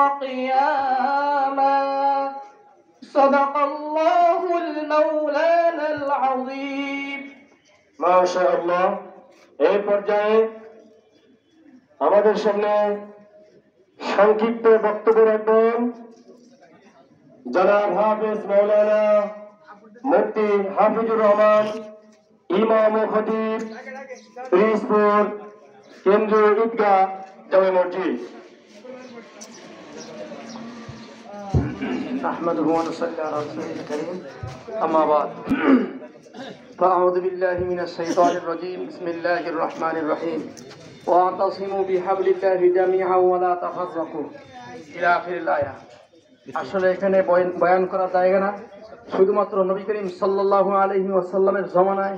وقياما صدق الله المولانا العظيم ما شاء الله এই পর্যায়ে আমাদের সামনে সংক্ষিপ্ত বক্তব্য রাখবেন জনাব হাফেজ মাওলানা মুফতি হাফিজুর রহমান ইমাম ও খতিব পিরিজপুর কেন্দ্রীয় ঈদগাহ জামে মসজিদ। نحمده ونصلي على رسوله الكريم أما بعد فأعوذ بالله من الشيطان الرجيم بسم الله الرحمن الرحيم واعتصموا بحبل الله جميعا ولا تفرقوا إلى آخر الآية। আসলে এখানে বয়ান করা জায়গা না, শুধুমাত্র নবী করিম সাল্লাল্লাহু আলাইহি ওয়াসাল্লামের জমানায়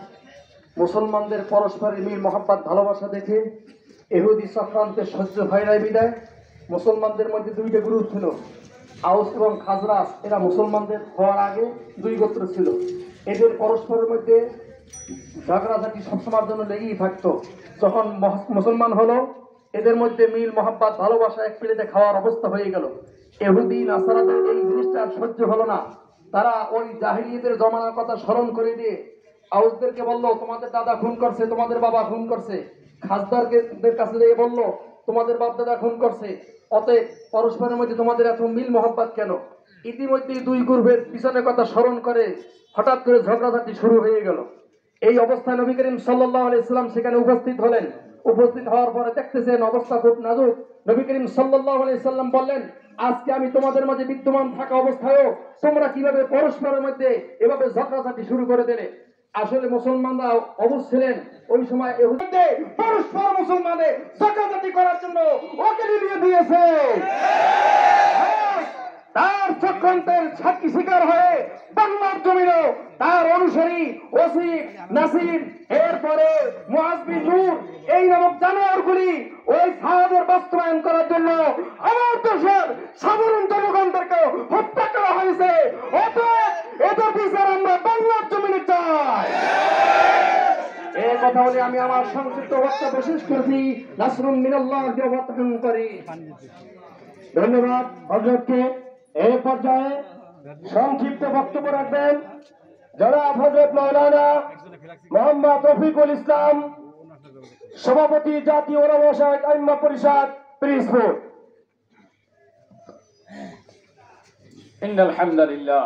মুসলমানদের পরস্পরের মিল মহব্বত ভালোবাসা দেখে ইহুদি চক্রান্তে সহ্য হয় নাই বিদায় মুসলমানদের মধ্যে দুইটা গ্রুপ ছিল, আউস এবং খাজরাজ। এরা মুসলমানদের হওয়ার আগে দুই গোত্র ছিল। এদের পরস্পরের মধ্যে ঝগড়াঝাটি সবসময়ের জন্য লেগেই থাকতো। যখন মুসলমান হলো এদের মধ্যে মিল মহব্বত ভালোবাসা এক প্লেটে খাওয়ার অবস্থা হয়ে গেল। ইহুদি নাসারাদের এই জিনিসটা আর সহ্য হলো না। তারা ওই জাহিলিয়াতের জমানার কথা স্মরণ করে দিয়ে আউসদেরকে বললো তোমাদের দাদা খুন করছে, তোমাদের বাবা খুন করছে। খাজদারদের কাছে দিয়ে বললো তোমাদের বাপ দাদা খুন করছে, অতএব পরস্পরের মধ্যে তোমাদের এত মিল মহব্বত কেন? ইতিমধ্যে দুই গ্রুপের পিছনের কথা স্মরণ করে হঠাৎ করে ঝগড়াঝাটি শুরু হয়ে গেল। এই অবস্থায় নবী করিম সাল্লাল্লাহু আলাইহি সাল্লাম সেখানে উপস্থিত হলেন। উপস্থিত হওয়ার পরে দেখতেছেন অবস্থা খুব নাজুক। নবী করিম সাল্লাল্লাহু আলাইহি সাল্লাম বললেন, আজকে আমি তোমাদের মাঝে বিদ্যমান থাকা অবস্থায়ও তোমরা কিভাবে পরস্পরের মধ্যে এভাবে ঝগড়াঝাটি শুরু করে দিলে? আসলে মুসলমানরা অবুঝ ছিলেন। ওই সময় পরস্পর মুসলমানের ঝগড়াঝাটি করার জন্য ওকে নিয়ে দিয়েছে। তার চক্রান্তের সাক্ষী শিকার হয়ে বাংলার জমিনও তার অনুসারী ওসিফ নাসির এরপরে মুআজ বিন নূর এই নামক জানোয়ারগুলি ওই সাহাদের বাস্তবায়ন করার জন্য আমার দেশের সাধারণ জনগণদেরকে হত্যা করা হয়েছে। অতএব এদের বিচার আমরা বাংলার জমিনে চাই। এই কথা বলে আমি আমার সংক্ষিপ্ত বক্তব্য শেষ করছি। নাসরুম মিনাল্লাহ ওয়া ফাতহুন করিম। ধন্যবাদ হযরতকে। এই পর্যায়ে সংক্ষিপ্ত বক্তব্য রাখবেন জনাব হযরত মাওলানা মোহাম্মদ রফিকুল ইসলাম, সভাপতি জাতীয় ওলামা শাইখ আইম্মা পরিষদ পিরিজপুর। ইন্নাল হামদুলিল্লাহ।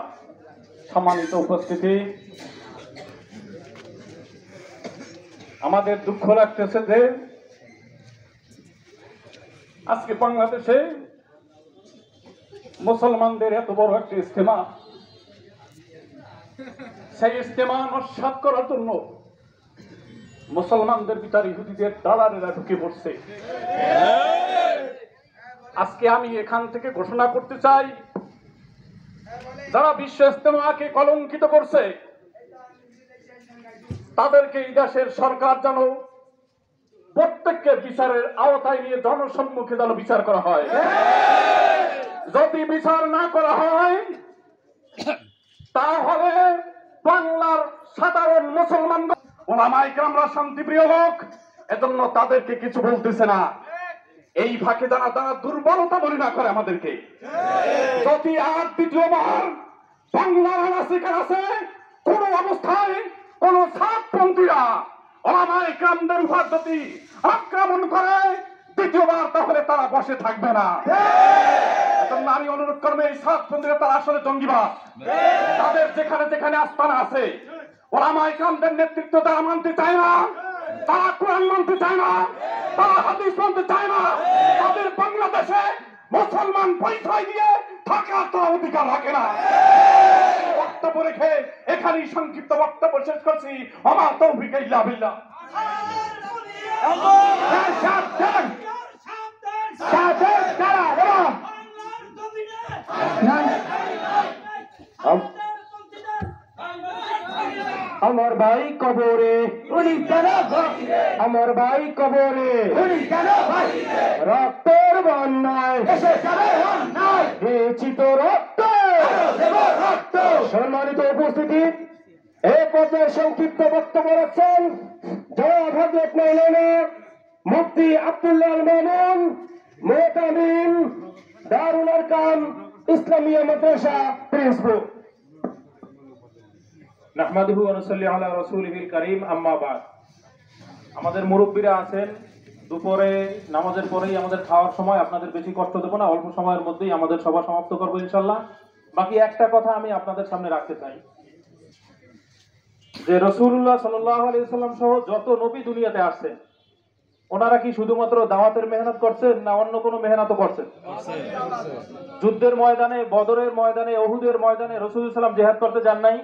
সম্মানিত উপস্থিতি, আমাদের দুঃখ লাগতেছে যে আজকে বাংলাদেশে মুসলমানদের এত বড় একটি ইজতেমা, সেই ইজতেমা নস্যাৎ করার জন্য মুসলমানদের ভিতরে ইহুদিদের দালালেরা ঢুকে পড়ছে। আজকে আমি এখান থেকে ঘোষণা করতে চাই, যারা বিশ্ব ইজতেমাকে কলঙ্কিত করছে তাদেরকে এই দেশের সরকার যেন প্রত্যেককে বিচারের আওতায় নিয়ে জনসম্মুখে যেন বিচার করা হয়। যদি বিচার না করা হয় তাহলে বাংলার সাধারণ মুসলমান ওলামায়ে কেরামরা শান্তিপ্রিয় লোক, এজন্য তাদেরকে কিছু বলতেছে না। এই ফাঁকে যারা তারা দুর্বলতা মনে না করে আমাদেরকে, যদি আর দ্বিতীয়বার বাংলার আনাচে কোন অবস্থায় কোন সাতপন্থীরা ওলামায়ে কেরামদের উপর যদি আক্রমণ করে দ্বিতীয়বার, তাহলে তারা বসে থাকবে না। আমি অনুরোধ করবো, এই সাতপন্থীরা তারা আসলে জঙ্গিবাদ। তাদের যেখানে যেখানে আস্তানা আছে ওলামায়ে কেরামদের নেতৃত্ব তারা মানতে চায় না, তারা কোরআন মানতে চায় না, তারা হাদিস মানতে চায় না। তাদের বাংলাদেশে মুসলমান পরিচয় দিয়ে থাকার তারা অধিকার রাখে না। বক্তব্য রেখে এখানেই সংক্ষিপ্ত বক্তব্য শেষ করছি। আমার তৌফিক ইল্লা বিল্লাহ। আমার ভাই কবরে, আমার ভাই কবরে রক্তের বন্যায় দিয়েছি তো রক্ত। সম্মানিত উপস্থিতি, এই পর্যায়ে সংক্ষিপ্ত বক্তব্য রাখছেন জনাব হযরত মাওলানা মুফতি আব্দুল্লাহ আল মামুন মুতামিম দারুল আরকাম ইসলামিয়া মাদ্রাসা পিরিজপুর। নাহমাদুহু ওয়া নুসাল্লি আলা রাসূলিহিল কারীম, আম্মা বাদ। আমাদের মুরব্বীরা আছেন, দুপুরে নামাজের পরেই আমাদের খাওয়ার সময়, আপনাদের বেশি কষ্ট দেব না, অল্প সময়ের মধ্যেই আমাদের সভা সমাপ্ত করবো ইনশাল্লাহ। বাকি একটা কথা আমি আপনাদের সামনে রাখতে চাই, যে রাসূলুল্লাহ সাল্লাল্লাহু আলাইহি ওয়াসাল্লাম সহ যত নবী দুনিয়াতে আসছেন, ওনারা কি শুধুমাত্র দাওয়াতের মেহনত করছেন না অন্য কোনো মেহনতও করছেন? যুদ্ধের ময়দানে, বদরের ময়দানে, উহুদের ময়দানে রাসূল সাল্লাল্লাহু জিহাদ করতে যান নাই?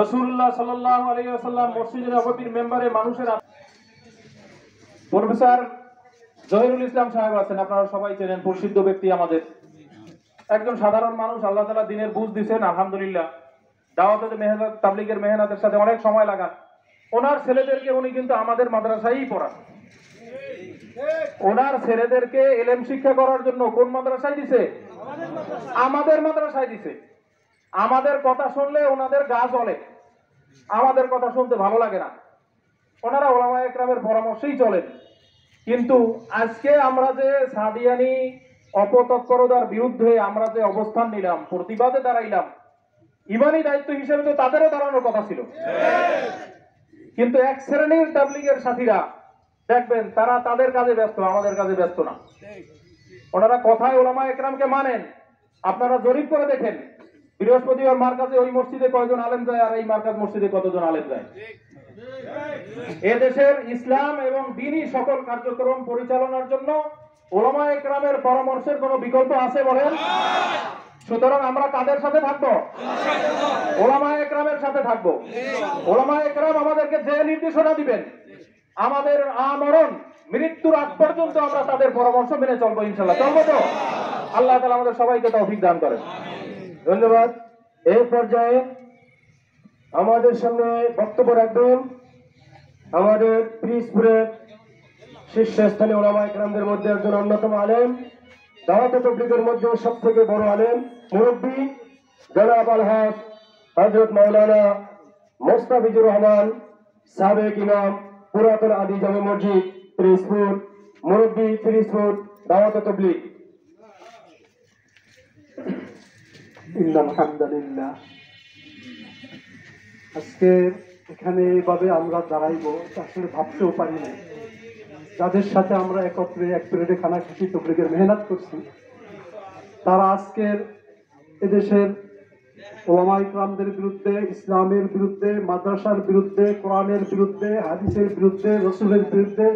রাসূলুল্লাহ সাল্লাল্লাহু আলাইহি ওয়াসাল্লাম মসজিদে নববীর মেম্বারে মানুষের প্রফেসর জহিরুল ইসলাম সাহেব আছেন, আপনারা সবাই চেনেন, প্রসিদ্ধ ব্যক্তি, আমাদের একজন সাধারণ মানুষ। আল্লাহ তাআলা দিনের বুঝ দিয়েছেন, আলহামদুলিল্লাহ। দাওয়াতের মেহনত, তাবলীগের মেহনতের সাথে অনেক সময় লাগান। ওনার ছেলেদেরকে উনি কিন্তু আমাদের মাদ্রাসায়ই পড়ান। ওনার ছেলেদেরকে ইলম শিক্ষা করার জন্য কোন মাদ্রাসায় দিছে? আমাদের মাদ্রাসায় দিছে। আমাদের কথা শুনলে ওনাদের গা জ্বলে, আমাদের কথা শুনতে ভালো লাগে না। ওনারা উলামায়ে ইকরামের পরামর্শেই চলেন। কিন্তু আজকে আমরা যে সাদিয়ানি অপতৎপরতার বিরুদ্ধে আমরা যে অবস্থান নিলাম, প্রতিবাদে দাঁড়াইলাম, ইমানি দায়িত্ব হিসেবে তো তাদেরও দাঁড়ানোর কথা ছিল। কিন্তু এক শ্রেণীর তাবলীগের সাথীরা দেখবেন তারা তাদের কাজে ব্যস্ত, আমাদের কাজে ব্যস্ত না। ওনারা কথায় উলামায়ে ইকরামকে মানেন। আপনারা জরিপ করে দেখেন, বৃহস্পতিবার মার্কাজে ওই মসজিদে কয়জন আলেম যায় আর এই মার্কাজ মসজিদে কতজন আলেম যায়। এদেশের ইসলাম এবং দ্বীনি সকল কার্যক্রম পরিচালনার জন্য উলামায়ে ইকরামের পরামর্শের কোনো বিকল্প আছে বলেন? সুতরাং আমরা কাদের সাথে থাকবো? উলামায়ে ইকরামের সাথে থাকবো। উলামায়ে ইকরাম আমাদেরকে যে নির্দেশনা দিবেন, আমাদের আমরণ মৃত্যুর আগ পর্যন্ত আমরা তাদের পরামর্শ মেনে চলবো ইনশাআল্লাহ। চলবো তো? আল্লাহ তাআলা আমাদের সবাইকে তৌফিক দান করেন। ধন্যবাদ। এই পর্যায়ে আমাদের সামনে বক্তব্য রাখবেন আমাদের পিরিজপুরের শীর্ষস্থানীয় উলামায়ে ইকরামদের মধ্যে একজন অন্যতম আলেম, দাওয়াতে তাবলীগের মধ্যে সবথেকে বড় আলেম, মুরব্বী জনাব আলহাজ হযরত মাওলানা মুস্তাফিজুর রহমান, সাবেক ইমাম, পুরাতন আদি জামে মসজিদ পিরিজপুর, মুরব্বী পিরিজপুর দাওয়াতে তাবলীগ। আলহামদুলিল্লাহ, আজকে এখানে এইভাবে আমরা দাঁড়াইবো আসলে ভাবতেও পারি না। যাদের সাথে আমরা একত্রে এক প্লেটে খানা খাচ্ছি, তবলীগের মেহনত করছি, তারা আজকের এদেশের উলামায়ে ইকরামদের বিরুদ্ধে, ইসলামের বিরুদ্ধে, মাদ্রাসার বিরুদ্ধে, কোরআনের বিরুদ্ধে, হাদিসের বিরুদ্ধে, রসুলের বিরুদ্ধে,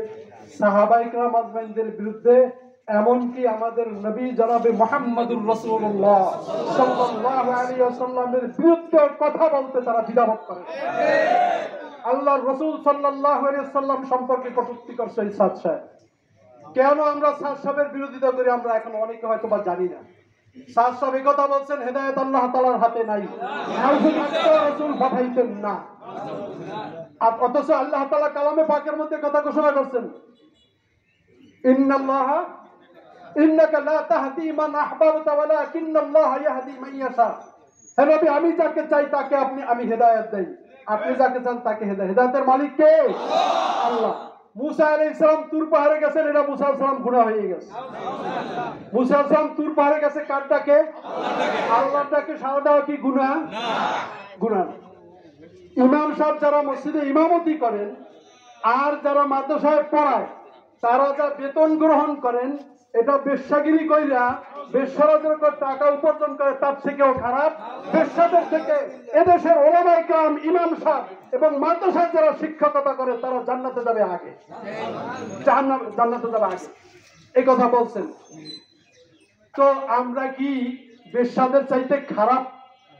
সাহাবায়ে ইকরাম আজমাইনদের বিরুদ্ধে, এমনকি আমাদের নবী জনাবে মুহাম্মদুর রাসূলুল্লাহ সাল্লাল্লাহু আলাইহি ওয়াসাল্লামের বিরুদ্ধে কথা বলতে তারা দ্বিধাবোধ করে। আল্লাহর রাসূল সাল্লাল্লাহু আলাইহি ওয়াসাল্লাম সম্পর্কে কটূক্তি করছে এই সাদ সাহেব। কেন আমরা সাদ সাহেবের বিরোধিতা করি আমরা এখন অনেকে হয়তো বা জানি না। সাদ সাহেব এই কথা বলছেন, হেদায়েত আল্লাহ তাআলার হাতে নাই, রাসূল পাঠাইতেন না। আর অথচ আল্লাহ তাআলা কালামে পাকের মধ্যে কথা ঘোষণা করছেন, ইন্নাল্লাহা ইন্নাকা লা তাহদি মান আহবাবতা ওয়ালাকিন্নাল্লাহা ইয়াহদি মান ইয়াশা। হে নবী, আমি যাকে চাই তাকে আমি হেদায়েত দেই, আপনি যাকে চান তাকে হেদায়েতের মালিক কে? আল্লাহ। মুসা আলাইহিস সালাম তুর পাহাড়ে গেছেন, এটা মুসা আলাইহিস সালাম গুনাহ হয়ে গেছে। মুসা আলাইহিস সালাম তুর পাহাড়ে গেছে কার ডাকে? আল্লাহর ডাকে সাড়া দেওয়া কি গুনাহ? গুনাহ। ইমাম সাহেব যারা মসজিদে ইমামতি করেন আর যারা মাদ্রাসায় পড়ায়, তারা যা বেতন গ্রহণ করেন, এটা বেশ্যাগিরি কইরা বেশ্যাদের টাকা উপার্জন করে, তার থেকেও খারাপ। বেশ্যাদের থেকে এদেশের উলামায়ে ইকরাম, ইমাম সাহেব এবং মাদ্রাসায় যারা শিক্ষকতা করে তারা জান্নাতে যাবে আগে, জান্নাতে যাবে আগে, এই কথা বলছেন। তো আমরা কি বেশ্যাদের চাইতে খারাপ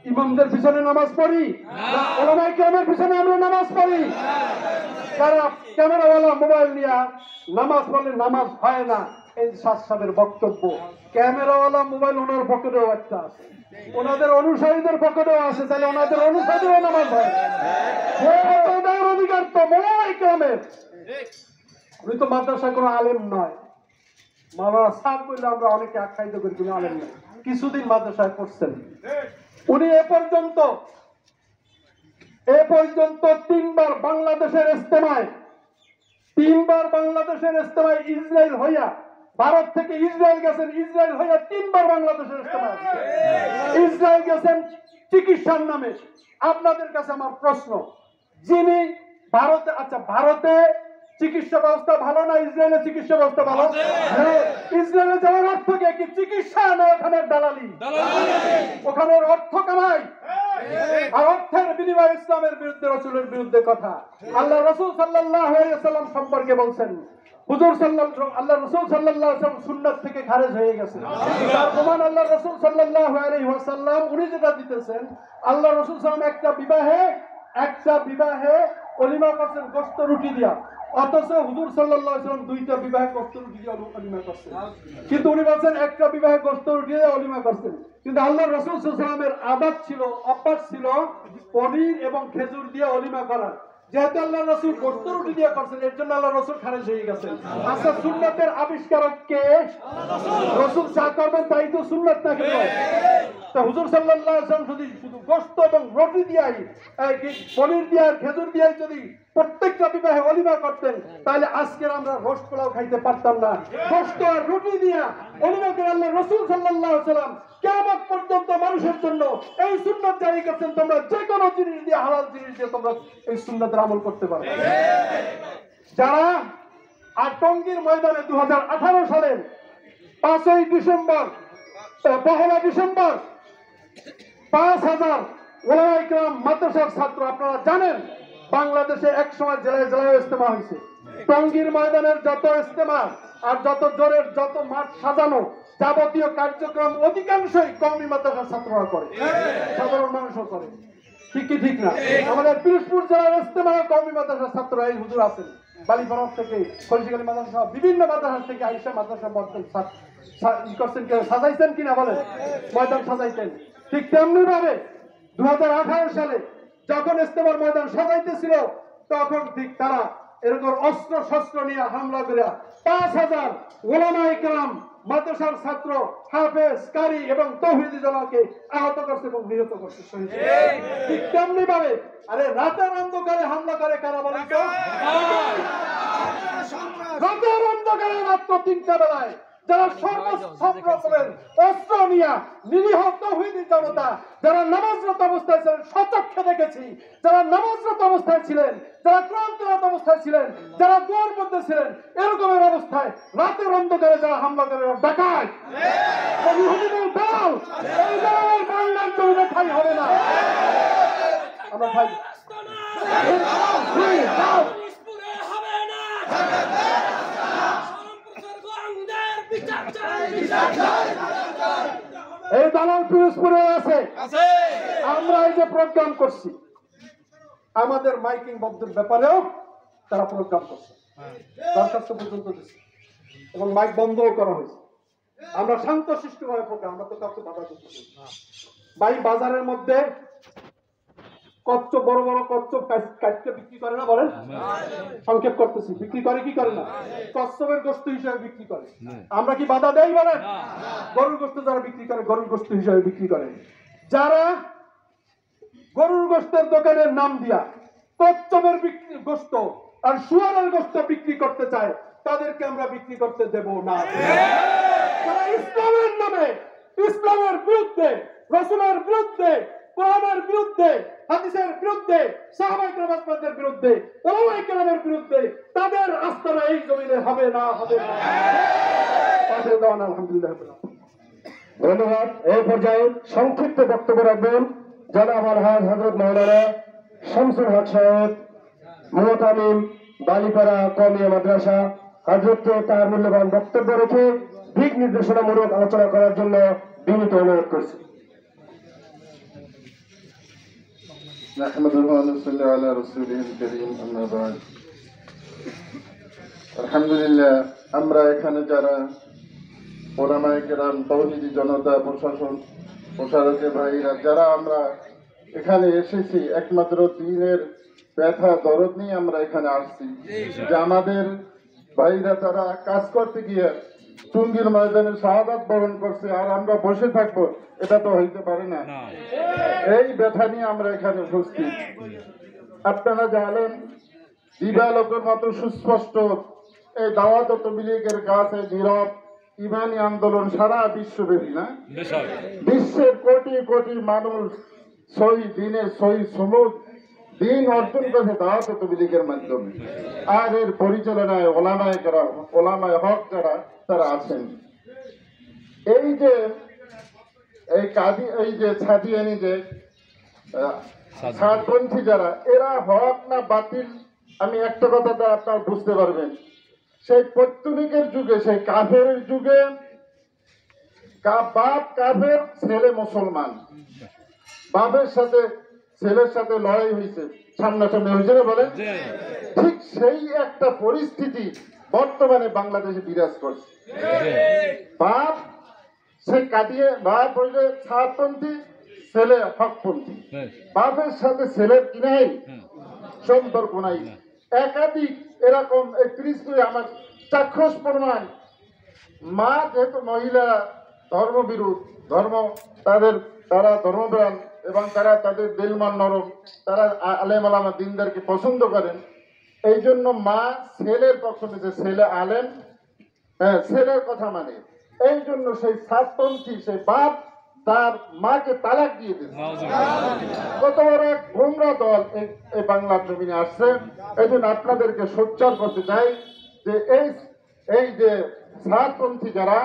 ইমামদের পিছনে নামাজ পড়ি না উলামায়ে ইকরামের পিছনে আমরা নামাজ পড়ি? খারাপ ক্যামেরাওয়ালা মোবাইল নিয়ে নামাজ পড়লে নামাজ হয় না, এই সাদ সাহেবের বক্তব্য। ক্যামেরাওয়ালা মোবাইল ওনার পকেটেও একটা আছে, ওনাদের অনুসারীদের পকেটেও আছে, তাহলে ওনাদের অনুসারীও নামাজ হয়। অধিকার তো উলামায়ে ইকরামের। উনি তো মাদ্রাসায় কোনো আলেম নয়, মাওলানা সাহেব বললে আমরা অনেকে আখ্যায়িত করি, কোনো আলেম নয়। কিছুদিন মাদ্রাসায় পড়ছেন উনি। এ পর্যন্ত তিনবার বাংলাদেশের ইজতেমায় ইসরায়েল হইয়া ভারত থেকে ইসরায়েল গেছেন, ইসরায়েল হয়ে 3 বার বাংলাদেশের ইস্তেমা আসছে। ইসরায়েল গেছেন চিকিৎসার নামে। আপনাদের কাছে আমার প্রশ্ন, যিনি ভারতে, আচ্ছা ভারতে চিকিৎসা ব্যবস্থা ভালো না ইসরায়েলের চিকিৎসা ব্যবস্থা ভালো? ইসরায়েলে যাওয়ার অর্থ কি চিকিৎসা না ওখানে দালালি? ওখানে অর্থ কামাই, আর অর্থের বিনিময়ে ইসলামের বিরুদ্ধে, রাসূলের বিরুদ্ধে কথা। আল্লাহ রাসূল সাল্লাল্লাহু আলাইহি ওয়াসাল্লাম সম্পর্কে বলছেন, হুজুর আল্লাহ রাসূল সাল্লাল্লাহু আলাইহি ওয়াসাল্লাম সুন্নাত থেকে খারেজ হয়ে গেছে। তার প্রমাণ আল্লাহ রাসূল সাল্লাল্লাহু আলাইহি ওয়াসাল্লাম উনি যেটা দিতেছেন, আল্লাহ রাসূল সাল্লাল্লাহু একটা বিবাহে ওলিমা করছেন গোশত রুটি দিয়া, অথচ হুজুর সাল্লাল্লাহু আলাইহি ওয়াসাল্লাম 2টা বিবাহে গোশত রুটি দিয়ে ওলিমা করছেন। কিন্তু উনি বলছেন একটা বিবাহে গোশত রুটি দিয়ে ওলিমা করছেন। কিন্তু আল্লাহ রাসূল সাল্লাল্লাহু আলাইহি ওয়াসাল্লামের আদত ছিল, অভ্যাস ছিল পনির এবং খেজুর দিয়ে ওলিমা করার। যেহেতু আল্লাহ রাসূল গোশত রুটি দিয়ে করছেন, এর জন্য আল্লাহ রাসূল খারেজ হয়ে গেছেন। আচ্ছা, সুন্নাতের আবিষ্কারক কে? রাসূল যা করবেন তাই তো সুন্নাত নাকি? তা হুজুর সাল্লাল্লাহু আলাইহি ওয়াসাল্লাম যদি শুধু গোশত এবং রুটি দিয়াই, পনির দিয়ে আর খেজুর দিয়ে যদি প্রত্যেকটা বিবাহে ওলিমা করতেন, তাহলে আজকের আমরা রোস্ট পোলাও খাইতে পারতাম না। গোশত আর রুটি দিয়া ওলিমা করে আল্লাহ রাসূল সাল্লাল্লাহু আলাইহি ওয়াসাল্লাম কিয়ামত পর্যন্ত মানুষের জন্য এই সুন্নাত জারি করেছেন, তোমরা যে কোনো জিনিস দিয়ে, হালাল জিনিস দিয়ে তোমরা এই সুন্নাতের আমল করতে পারো। যারা টঙ্গীর ময়দানে 2018 সালের 1লা ডিসেম্বর 5,000 ওলামায়ে কেরাম মাদ্রাসার ছাত্র, আপনারা জানেন বাংলাদেশে এক সময় জেলায় জেলায় ইস্তেমা হয়েছে। টঙ্গীর ময়দানের যত ইস্তেমা আর যত জোরের যত মাঠ সাজানো যাবতীয় কার্যক্রম অধিকাংশই কওমি মাদ্রাসার ছাত্ররা করে, সাধারণ মানুষও করে। ঠিক কি ঠিক না? আমাদের পিরোজপুর জেলার ইস্তেমা কওমি মাদ্রাসার ছাত্ররা, এই হুজুর আছেন বালিপাড়া থেকে, ফরিদগঞ্জ মাদ্রাসা, বিভিন্ন মাদ্রাসা থেকে আইসা মাদ্রাসা করছেন, সাজাইছেন কিনা বলেন, ময়দান সাজাইতেন। ঠিক তেমনি ভাবে 2018 সালে যখন ইস্তেমার ময়দান সাজাইতেছিল, তখন ঠিক তারা এরকম অস্ত্র শস্ত্র নিয়ে হামলা করে 5,000 ওলামায়ে কেরাম মাদ্রাসার ছাত্র, হাফেজ, কারি এবং তাওহীদি জনকে আহত করছে এবং নিহত করছে, শহীদ। ঠিক তেমনি ভাবে আরে রাতের অন্ধকারে হামলা করে কারা বলেন তো? রাতের অন্ধকারে রাত্র 3টা বেলায় যারা সব রকমের অস্ত্র নিয়ে নিরীহ তাওহীদি জনতা, যারা নামাজরত অবস্থায় ছিলেন, সচক্ষে দেখেছি, যারা নামাজরত অবস্থায় ছিলেন, যারা কোরআন তেলাওয়াত অবস্থায় ছিলেন, যারা দুয়ার মধ্যে ছিলেন, এরকমের অবস্থায় রাতের অন্ধকারে যারা হামলা করে ডাকায় ইহুদিদের দল, এই দল বাংলার জমিনে ঠাঁই হবে না। আমরা ঠাঁই এই দালাল পিরোজপুরে আছে। আমরা এই যে প্রোগ্রাম করছি, আমাদের মাইকিং বন্ধের ব্যাপারেও তারা প্রোগ্রাম করছে, দরখাস্ত পর্যন্ত দিচ্ছে এবং মাইক বন্ধও করা হয়েছে। আমরা শান্তশিষ্টভাবে প্রোগ্রাম, আমরা তো কাউকে বাধা দিচ্ছি না। ভাই বাজারের মধ্যে কচ্ছপ, বড় বড় কচ্ছপ কাটতে বিক্রি করে না বলেন? সংক্ষেপ করতেছি, বিক্রি করে কি করে না? কচ্ছপের গোশত হিসেবে বিক্রি করে। আমরা কি বাধা দেই বলেন? গরুর গোশত যারা বিক্রি করে, গরুর গোশত হিসেবে বিক্রি করে। যারা গরুর গোশতের দোকানের নাম দিয়া কচ্ছপের গোশত আর শুয়ারের গোশত বিক্রি করতে চায়, তাদেরকে আমরা বিক্রি করতে দেব না। যারা ইসলামের নামে, ইসলামের বিরুদ্ধে, রাসূলের বিরুদ্ধে, কোরআনের বিরুদ্ধে, হাদিসের বিরুদ্ধে, সাহাবায়ে কেরামের বিরুদ্ধে, ওলামায়ে কেরামের বিরুদ্ধে, তাদের আস্তানা এই জমিনে হবে না, হবে না। আলহামদুলিল্লাহ। ধন্যবাদ। এই পর্যায়ে সংক্ষিপ্ত বক্তব্য রাখবেন জনাব আলহাজ হযরত মাওলানা শামসুল হক সাহেব, মুহতামিম বালিপাড়া কওমি মাদ্রাসা। হযরতকে তার মূল্যবান বক্তব্য রেখে দিক নির্দেশনামূলক আলোচনা করার জন্য বিনীত অনুরোধ করছি। نحمده ونصلي على رسوله الكريم أما بعد আলহামদুলিল্লাহ, আমরা এখানে যারা ওলামায়ে কেরাম, তাওহীদি জনতা, প্রশাসন, প্রশাসকের ভাইরা, যারা আমরা এখানে এসেছি, একমাত্র দ্বীনের ব্যথা দরদ নিয়ে আমরা এখানে আসছি। যে আমাদের ভাইরা তারা কাজ করতে গিয়ে টঙ্গীর ময়দানে শাহাদাত বরণ করছে, আর আমরা বসে থাকবো, এটা তো হইতে পারে না। এই ব্যথা নিয়ে আমরা এখানে উপস্থিত। আপনারা জানেন, দিবালোকের মতো সুস্পষ্ট এই দাওয়াত ও তাবলীগের কাছে নীরব ইমানি আন্দোলন সারা বিশ্বব্যাপী, না বিশ্বের কোটি কোটি মানুষ সহি দিনে সহি সমুদ দিন অর্জন করেছে দাওয়াত তবলিগের মাধ্যমে। আর এর পরিচালনায় ওলামায়ে হক যারা তারা আছেন। এই যে ছাদিয়ানি যে ছাড়পন্থী যারা, এরা হক না বাতিল, আমি একটা কথা আপনার বুঝতে পারবেন। সেই পত্তলিকের যুগে, সেই কাফের যুগে বাপ কাফের, ছেলে মুসলমান, বাপের সাথে ছেলের সাথে লড়াই হয়েছে, সামনাসামনি হয়েছে না বলেন? ঠিক সেই একটা পরিস্থিতি বর্তমানে বাংলাদেশে বিরাজ করছে। বাপ সে কাটিয়ে, বাপ হইলে ছাড়পন্থী, ছেলে হকপন্থী, বাপের সাথে ছেলের কি নাই সম্পর্ক নাই। একাধিক এরকম এই পৃথিবী আমার চাক্ষুষ প্রমাণ। মা যেহেতু মহিলা ধর্মবিরোধ, তারা ধর্মপ্রাণ এবং তারা তাদের দিলমান নরম, তারা আলেম আলামা দিনদারকে পছন্দ করেন। এই জন্য মা ছেলের পক্ষ নিতে, ছেলে আলেম, হ্যাঁ ছেলের কথা মানে। এই জন্য সেই ছাড়পন্থী সেই বাপ তার মাকে তালাক দিয়ে দিচ্ছে। কত বড় এক গোমরা দল এই বাংলার জমিনে আসছে। এই জন্য আপনাদেরকে সোচ্চার করতে চাই যে এই যে ছাড়পন্থী যারা,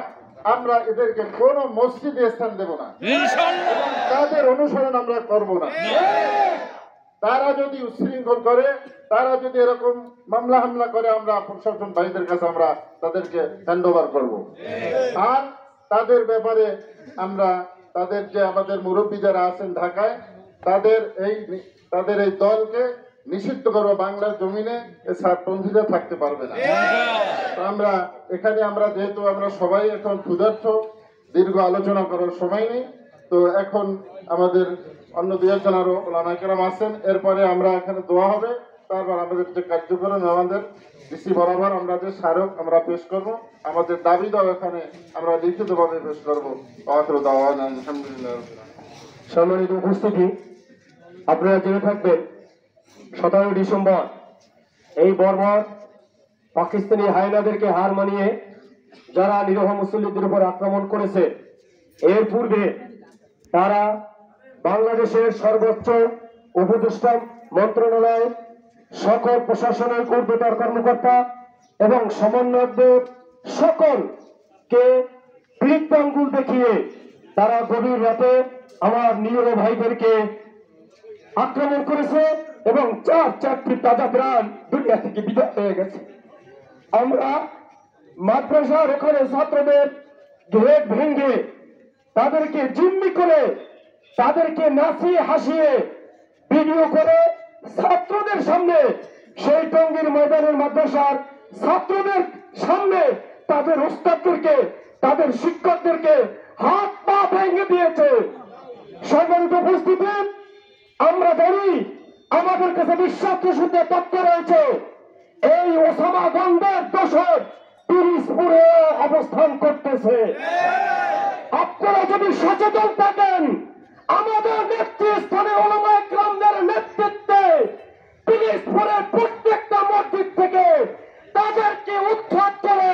আমরা এদেরকে কোন মসজিদে স্থান দেব না, তাদের অনুসরণ আমরা করব না। তারা যদি উচ্ছৃঙ্খল করে, তারা যদি এরকম মামলা হামলা করে, আমরা প্রশাসন ভাইদের কাছে আমরা তাদেরকে হ্যান্ড ওভার করব। আর তাদের ব্যাপারে আমরা তাদের যে আমাদের মুরব্বী যারা আছেন ঢাকায়, তাদের এই দলকে নিষিদ্ধ করবো। বাংলার জমিনে এই ছাড়পন্থীরা থাকতে পারবে না। আমরা এখানে যেহেতু আমরা সবাই এখন ক্ষুধার্ত, দীর্ঘ আলোচনা করার সময় নেই। তো এখন আমাদের অন্য দুই একজন আরো ওলামায়ে কেরাম আছেন, এরপরে আমরা এখানে দোয়া হবে, তারপর আমাদের যে কার্যক্রম আমাদের ডিসি বরাবর আমরা যে স্মারক আমরা পেশ করব, আমাদের দাবি দাও এখানে আমরা লিখিতভাবে পেশ করবো। আলহামদুলিল্লাহ। সম্মানিত উপস্থিতি, আপনারা জেনে থাকবেন 17 ডিসেম্বর এই বর্বর পাকিস্তানি হায়নাদেরকে হার মানিয়ে যারা নিরীহ মুসল্লিদের উপর আক্রমণ করেছে, এর পূর্বে তারা বাংলাদেশের সর্বোচ্চ উপদেষ্টা মন্ত্রণালয়, সকল প্রশাসনের ঊর্ধ্বতন কর্মকর্তা এবং সমন্বয়কদের সকলকে বৃত্তাঙ্গুল দেখিয়ে তারা গভীর রাতে আমার নিরীহ ভাইদেরকে আক্রমণ করেছে এবং 4টি তাজা প্রাণ দুনিয়া থেকে বিদায় হয়ে গেছে। আমরা মাদ্রাসার ওখানে ছাত্রদের গেট ভেঙে তাদেরকে জিম্মি করে, তাদেরকে নাচিয়ে হাসিয়ে ভিডিও করে ছাত্রদের সামনে, সেই টঙ্গীর ময়দানের মাদ্রাসার ছাত্রদের সামনে তাদের ওস্তাদদেরকে, তাদের শিক্ষকদেরকে হাত পা ভেঙে দিয়েছে। সম্মানিত উপস্থিতি, আমরা জানি আমাদের কাছে বিশ্বাস সূত্রে তথ্য রয়েছে, এই ওসামা গন্ডার দোষর পিরিজপুরে অবস্থান করতেছে। আপনারা যদি সচেতন থাকেন, আমাদের নেতৃস্থানে ওলামায়ে কেরামদের নেতৃত্বে পিরিজপুরের প্রত্যেকটা মসজিদ থেকে তাদেরকে উৎখাত করে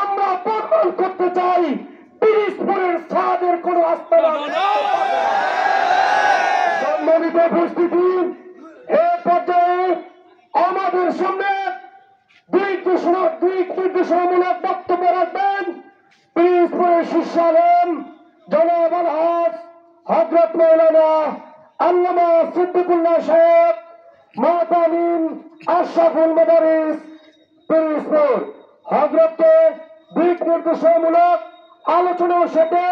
আমরা প্রমাণ করতে চাই পিরিজপুরের ছাদের কোন আস্তানা নেই। সম্মানিত উপস্থিতি, এ পর্যায়ে আমাদের সামনে দিক নির্দেশনামূলক বক্তব্য রাখবেন পিরিজপুরের শীর্ষ আলেম জনাব আলহাজ হযরত মাওলানা আল্লামা সিদ্দিকুল্লাহ সাহেব, মাতামিম আশরাফুল মাদারিস পিরিজপুর। হযরতকে দিক নির্দেশনামূলক আলোচনার সাথে